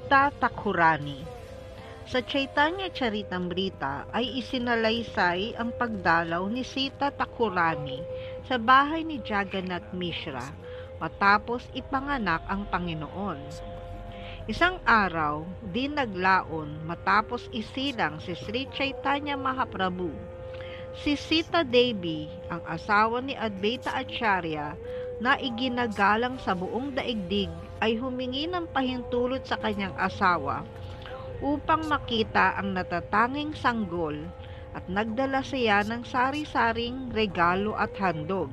Sita Thakurani. Sa Chaitanya Charitamrita ay isinalaysay ang pagdalaw ni Sita Thakurani sa bahay ni Jagannath Mishra matapos ipanganak ang Panginoon. Isang araw, di naglaon matapos isilang si Sri Chaitanya Mahaprabhu. Si Sita Devi, ang asawa ni Advaita Acharya, na iginagalang sa buong daigdig, ay humingi ng pahintulot sa kanyang asawa upang makita ang natatanging sanggol at nagdala siya ng sari-saring regalo at handog.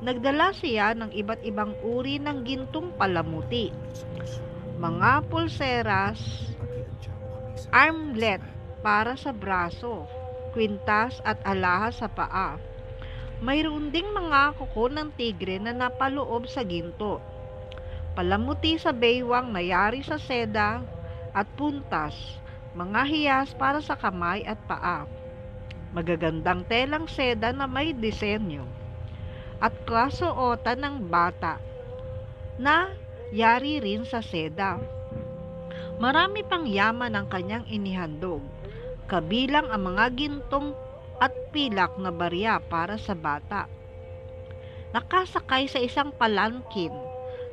Nagdala siya ng iba't ibang uri ng gintong palamuti, mga pulseras, armlet para sa braso, kwintas at alahas sa paa. Mayroon ding mga kuko ng tigre na napaloob sa ginto, palamuti sa baywang na yari sa seda at puntas, mga hiyas para sa kamay at paa, magagandang telang seda na may disenyo, at kasuotan ng bata na yari rin sa seda. Marami pang yaman ang kanyang inihandog, kabilang ang mga gintong at pilak na barya para sa bata. Nakasakay sa isang palangkin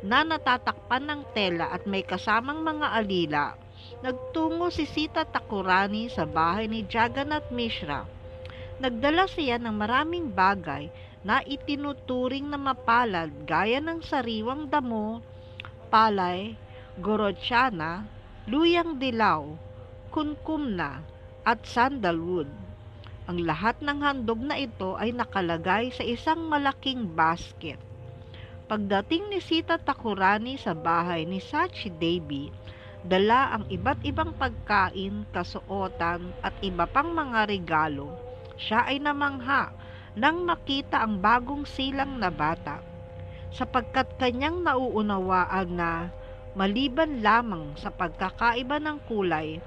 na natatakpan ng tela at may kasamang mga alila, nagtungo si Sita Thakurani sa bahay ni Jagannath Mishra. Nagdala siya ng maraming bagay na itinuturing na mapalad gaya ng sariwang damo, palay, gorochana, luyang dilaw, kunkumna, at sandalwood. Ang lahat ng handog na ito ay nakalagay sa isang malaking basket. Pagdating ni Sita Thakurani sa bahay ni Sachi Devi, dala ang iba't ibang pagkain, kasuotan at iba pang mga regalo. Siya ay namangha nang makita ang bagong silang na bata, sapagkat kanyang nauunawaan na maliban lamang sa pagkakaiba ng kulay,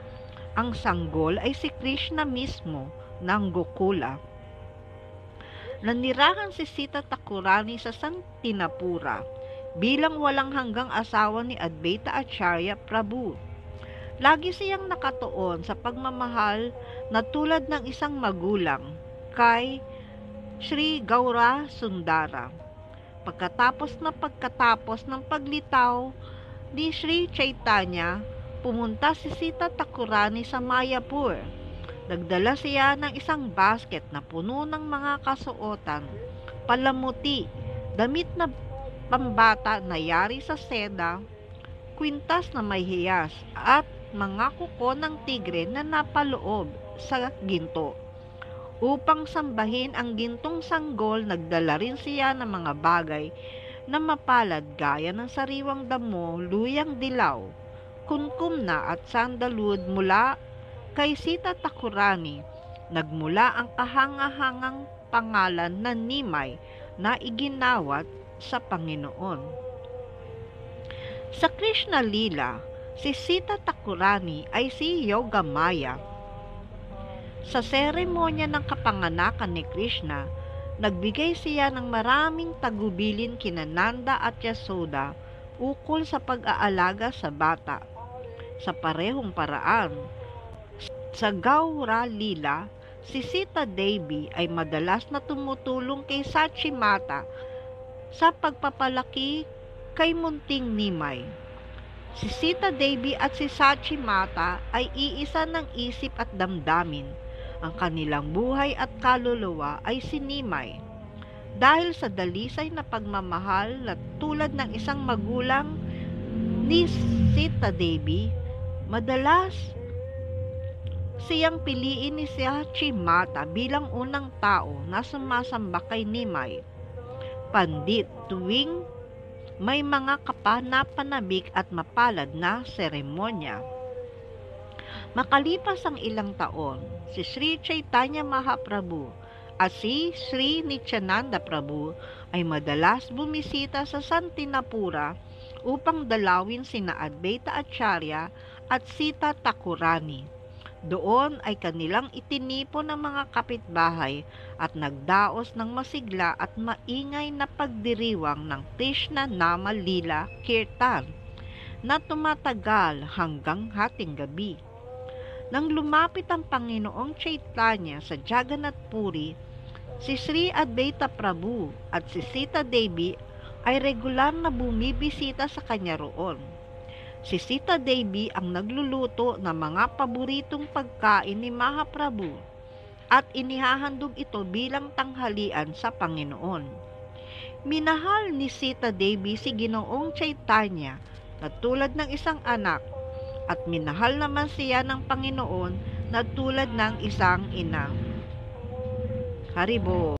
ang sanggol ay si Krishna mismo ng Gokula. Nanirahan si Sita Thakurani sa Santinapura bilang walang hanggang asawa ni Advaita Acharya Prabhu. Lagi siyang nakatuon sa pagmamahal na tulad ng isang magulang kay Sri Gaura Sundara. Pagkatapos ng paglitaw ni Sri Chaitanya, pumunta si Sita Thakurani sa Mayapur. Nagdala siya ng isang basket na puno ng mga kasuotan, palamuti, damit na pambata na yari sa seda, kwintas na may hiyas, at mga kuko ng tigre na napaloob sa ginto. Upang sambahin ang gintong sanggol, nagdala rin siya ng mga bagay na mapalad gaya ng sariwang damo, luyang dilaw, kunkumna at sandalwood. Mula kay Sita Thakurani, nagmula ang kahangahangang pangalan na Nimay na iginawat sa Panginoon. Sa Krishna Lila, si Sita Thakurani ay si Yogamaya. Sa seremonya ng kapanganakan ni Krishna, nagbigay siya ng maraming tagubilin kina Nanda at Yasoda ukol sa pag-aalaga sa bata. Sa parehong paraan, sa Gaura Lila, si Sita Devi ay madalas na tumutulong kay Sachi Mata sa pagpapalaki kay munting Nimay. Si Sita Devi at si Sachi Mata ay iisa ng isip at damdamin. Ang kanilang buhay at kaluluwa ay si Nimay. Dahil sa dalisay na pagmamahal na tulad ng isang magulang ni Sita Devi, madalas siyang piliin ni Sachi Mata bilang unang tao na sumasamba kay Nimay, pandit, tuwing may mga kapanapanabik at mapalad na seremonya. Makalipas ang ilang taon, si Sri Chaitanya Mahaprabhu at si Sri Nityananda Prabhu ay madalas bumisita sa Santinapura upang dalawin sina Advaita Acharya at Sita Thakurani. Doon ay kanilang itinipon ng mga kapitbahay at nagdaos ng masigla at maingay na pagdiriwang ng Krishna Nama Lila Kirtan. na tumatagal hanggang hating gabi. Nang lumapit ang Panginoong Chaitanya sa Jagannath Puri, si Sri Advaita Prabhu at si Sita Devi ay regular na bumibisita sa kanya roon. Si Sita Devi ang nagluluto ng mga paboritong pagkain ni Mahaprabhu at inihahandog ito bilang tanghalian sa Panginoon. Minahal ni Sita Devi si Ginoong Chaitanya na tulad ng isang anak at minahal naman siya ng Panginoon na tulad ng isang ina. Haribo.